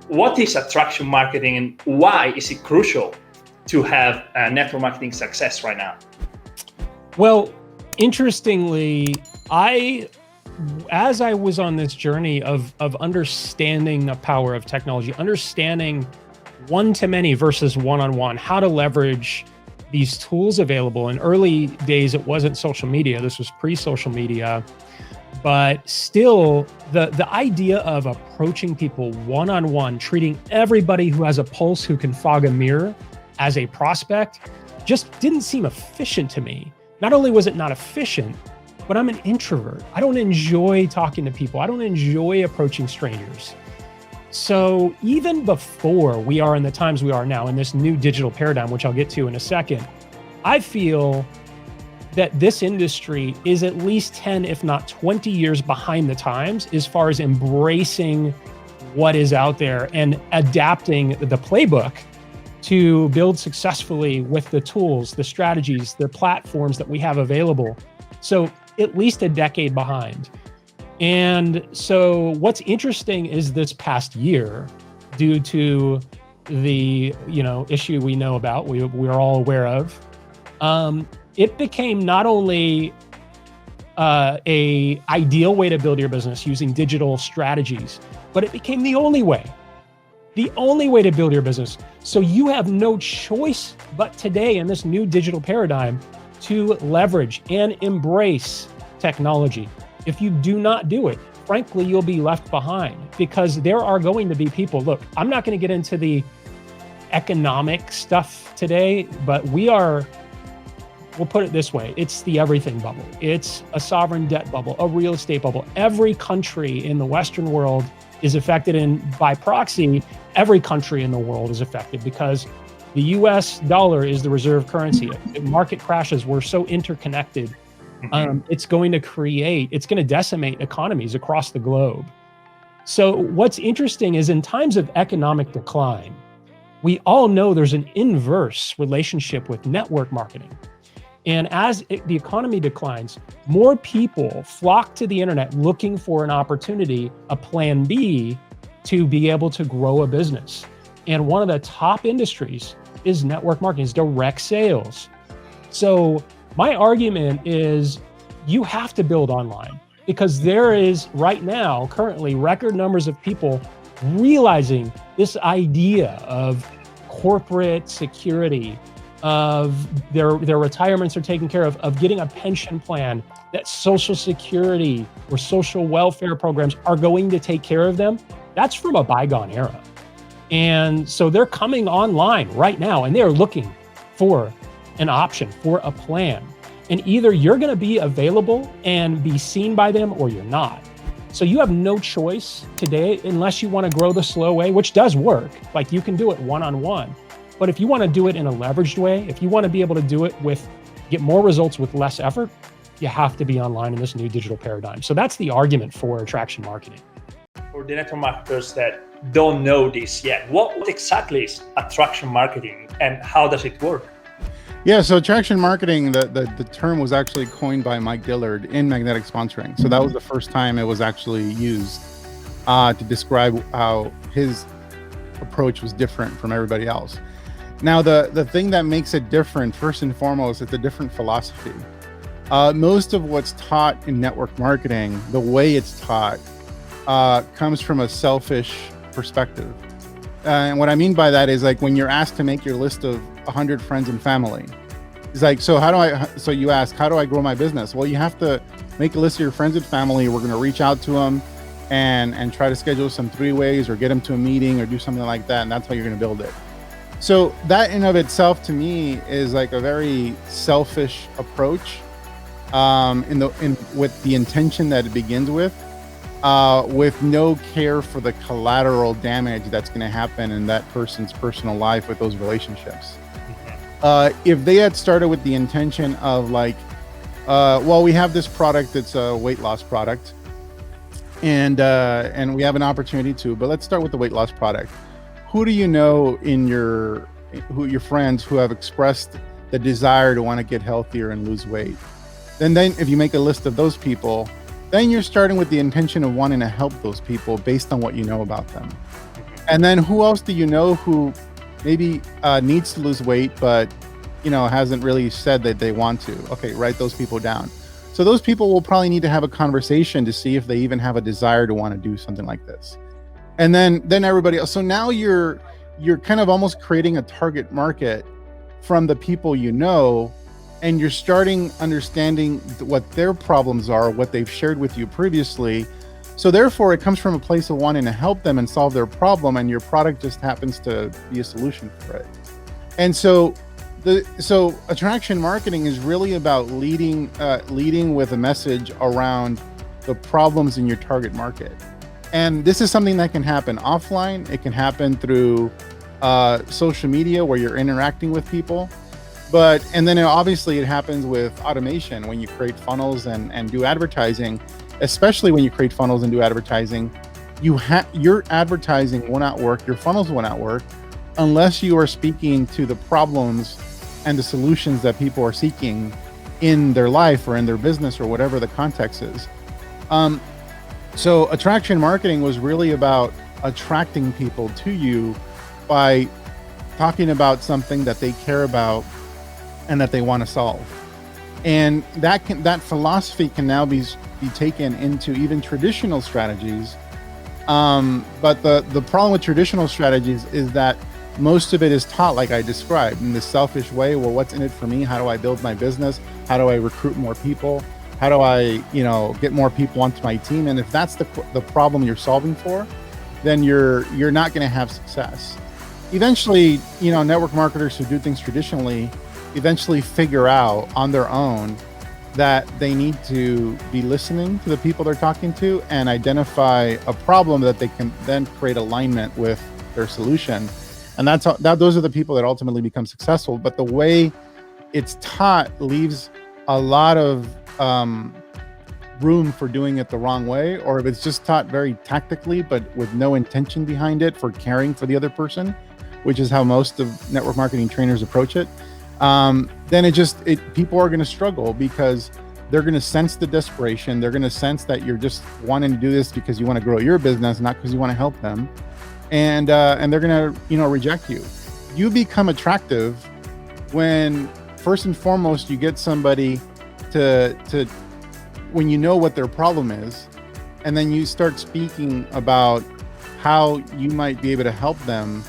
what is attraction marketing and why is it crucial to have network marketing success right now? Well, interestingly, as I was on this journey of understanding the power of technology, understanding one-to-many versus one-on-one, how to leverage these tools available. In early days, it wasn't social media. This was pre-social media. But still, the idea of approaching people one-on-one, treating everybody who has a pulse, who can fog a mirror as a prospect, just didn't seem efficient to me. Not only was it not efficient, but I'm an introvert. I don't enjoy talking to people. I don't enjoy approaching strangers. So even before we are in the times we are now in this new digital paradigm, which I'll get to in a second, I feel that this industry is at least 10, if not 20 years behind the times as far as embracing what is out there and adapting the playbook to build successfully with the tools, the strategies, the platforms that we have available. So at least a decade behind. And so what's interesting is this past year, due to the issue we know about, we're all aware of, it became not only a ideal way to build your business using digital strategies, but it became the only way to build your business. So you have no choice but today in this new digital paradigm to leverage and embrace technology. If you do not do it, frankly, you'll be left behind, because there are going to be people. Look, I'm not going to get into the economic stuff today, but we'll put it this way. It's the everything bubble. It's a sovereign debt bubble, a real estate bubble. Every country in the Western world is affected, and by proxy, every country in the world is affected, because the US dollar is the reserve currency. If market crashes, we're so interconnected. It's going to decimate economies across the globe. So what's interesting is in times of economic decline, we all know there's an inverse relationship with network marketing. And as the economy declines, more people flock to the internet looking for an opportunity, a plan B, to be able to grow a business. And one of the top industries is network marketing, is direct sales. So my argument is you have to build online, because there is right now currently record numbers of people realizing this idea of corporate security, of their retirements are taken care of getting a pension plan, that Social Security or social welfare programs are going to take care of them. That's from a bygone era. And so they're coming online right now and they're looking for an option, for a plan. And either you're going to be available and be seen by them or you're not. So you have no choice today unless you want to grow the slow way, which does work. Like you can do it one-on-one. But if you want to do it in a leveraged way, if you want to be able to do it get more results with less effort, you have to be online in this new digital paradigm. So that's the argument for attraction marketing. For the network marketers that don't know this yet, what exactly is attraction marketing and how does it work? Yeah, so attraction marketing, the term was actually coined by Mike Dillard in Magnetic Sponsoring. So that was the first time it was actually used to describe how his approach was different from everybody else. Now, the thing that makes it different, first and foremost, it's a different philosophy. Most of what's taught in network marketing, the way it's taught, comes from a selfish perspective. And what I mean by that is like when you're asked to make your list of 100 friends and family, it's like, so you ask, how do I grow my business? Well, you have to make a list of your friends and family. We're going to reach out to them and try to schedule some 3-ways or get them to a meeting or do something like that. And that's how you're going to build it. So that in of itself to me is like a very selfish approach with the intention that it begins with no care for the collateral damage that's going to happen in that person's personal life with those relationships. If they had started with the intention of like, well, we have this product that's a weight loss product and we have an opportunity to, but let's start with the weight loss product. Who do you know in your friends who have expressed the desire to want to get healthier and lose weight? Then if you make a list of those people, then you're starting with the intention of wanting to help those people based on what you know about them. And then who else do you know who maybe needs to lose weight, but hasn't really said that they want to? Okay, write those people down. So those people will probably need to have a conversation to see if they even have a desire to want to do something like this. And then everybody else. So now you're kind of almost creating a target market from the people and you're starting understanding what their problems are, what they've shared with you previously. So therefore, it comes from a place of wanting to help them and solve their problem, and your product just happens to be a solution for it. And so attraction marketing is really about leading with a message around the problems in your target market. And this is something that can happen offline. It can happen through social media where you're interacting with people. And then obviously it happens with automation when you create funnels and do advertising. Especially when you create funnels and do advertising, your advertising will not work, your funnels will not work unless you are speaking to the problems and the solutions that people are seeking in their life or in their business or whatever the context is. So attraction marketing was really about attracting people to you by talking about something that they care about and that they want to solve. And that philosophy can now be taken into even traditional strategies. But the problem with traditional strategies is that most of it is taught like I described, in this selfish way. Well, what's in it for me? How do I build my business? How do I recruit more people? How do I, get more people onto my team? And if that's the problem you're solving for, then you're not going to have success. Eventually, network marketers who do things traditionally eventually figure out on their own that they need to be listening to the people they're talking to and identify a problem that they can then create alignment with their solution. And those are the people that ultimately become successful. But the way it's taught leaves a lot of room for doing it the wrong way, or if it's just taught very tactically but with no intention behind it for caring for the other person, which is how most of network marketing trainers approach it. Then people are going to struggle because they're going to sense the desperation. They're going to sense that you're just wanting to do this because you want to grow your business, not because you want to help them. And they're going to, reject you. You become attractive when, first and foremost, you get somebody when you know what their problem is, and then you start speaking about how you might be able to help them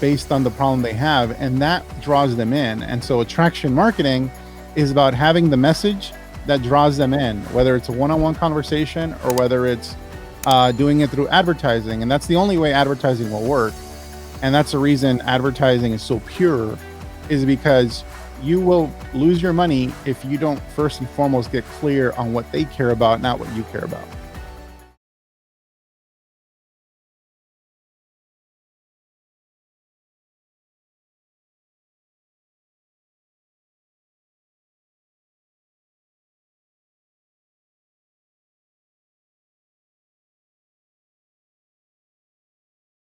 based on the problem they have, and that draws them in. And so attraction marketing is about having the message that draws them in, whether it's a one-on-one conversation or whether it's doing it through advertising. And that's the only way advertising will work. And that's the reason advertising is so pure, is because you will lose your money if you don't first and foremost get clear on what they care about, not what you care about.